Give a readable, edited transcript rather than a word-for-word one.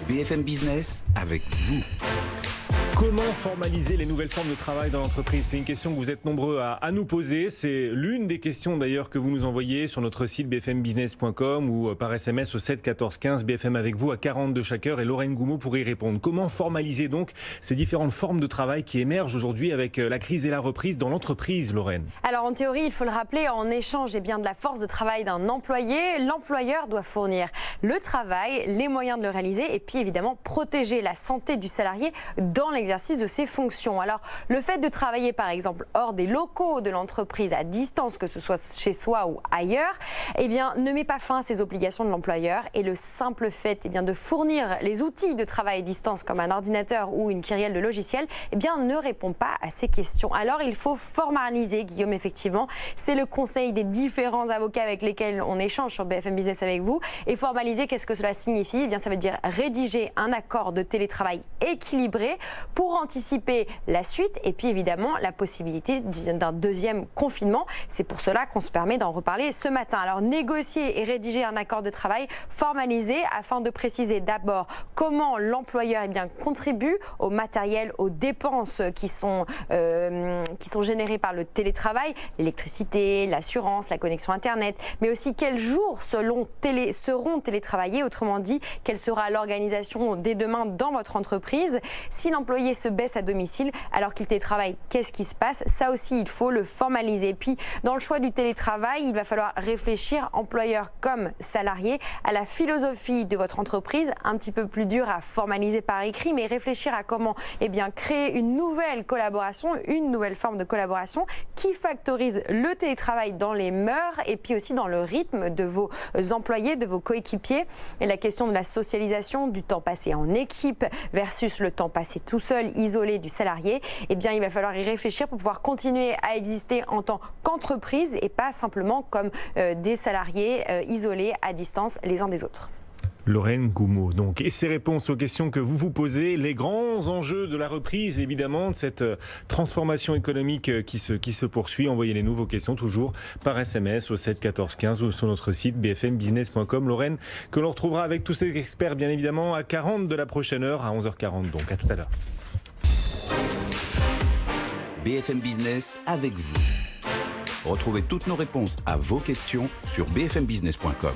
BFM Business avec vous. Comment formaliser les nouvelles formes de travail dans l'entreprise? C'est une question que vous êtes nombreux à nous poser. C'est l'une des questions d'ailleurs que vous nous envoyez sur notre site bfmbusiness.com ou par SMS au 7 14 15. BFM avec vous à 40 de chaque heure et Lorraine Goumeau pour y répondre. Comment formaliser donc ces différentes formes de travail qui émergent aujourd'hui avec la crise et la reprise dans l'entreprise, Lorraine? Alors en théorie, il faut le rappeler, en échange de la force de travail d'un employé, l'employeur doit fournir le travail, les moyens de le réaliser et puis évidemment protéger la santé du salarié dans l'exercice de ses fonctions. Alors, le fait de travailler par exemple hors des locaux de l'entreprise à distance, que ce soit chez soi ou ailleurs, ne met pas fin à ces obligations de l'employeur et le simple fait de fournir les outils de travail à distance comme un ordinateur ou une kyrielle de logiciels ne répond pas à ces questions. Alors, il faut formaliser, Guillaume, effectivement, c'est le conseil des différents avocats avec lesquels on échange sur BFM Business avec vous. Et formaliser, qu'est-ce que cela signifie? Ça veut dire rédiger un accord de télétravail équilibré pour anticiper la suite et puis évidemment la possibilité d'un deuxième confinement. C'est pour cela qu'on se permet d'en reparler ce matin. Alors négocier et rédiger un accord de travail formalisé afin de préciser d'abord comment l'employeur contribue au matériel, aux dépenses qui sont générées par le télétravail, l'électricité, l'assurance, la connexion Internet, mais aussi quels jours seront télétravaillés, autrement dit, quelle sera l'organisation dès demain dans votre entreprise. Si l'employé se baisse à domicile alors qu'il télétravaille, qu'est-ce qui se passe? Ça aussi, il faut le formaliser. Et puis, dans le choix du télétravail, il va falloir réfléchir, employeur comme salarié, à la philosophie de votre entreprise, un petit peu plus dur à formaliser par écrit, mais réfléchir à comment créer une nouvelle collaboration, une nouvelle forme de collaboration qui factorise le télétravail dans les mœurs et puis aussi dans le rythme de vos employés, de vos coéquipiers. Et la question de la socialisation, du temps passé en équipe versus le temps passé tout seul, isolé du salarié, il va falloir y réfléchir pour pouvoir continuer à exister en tant qu'entreprise et pas simplement comme des salariés isolés à distance les uns des autres. Lorraine Goumeau, donc, et ses réponses aux questions que vous vous posez, les grands enjeux de la reprise, évidemment, de cette transformation économique qui se poursuit. Envoyez les vos questions toujours par SMS au 7 14 15 ou sur notre site bfmbusiness.com. Lorraine, que l'on retrouvera avec tous ces experts, bien évidemment, à 40 de la prochaine heure, à 11h40. Donc, à tout à l'heure. BFM Business avec vous. Retrouvez toutes nos réponses à vos questions sur bfmbusiness.com.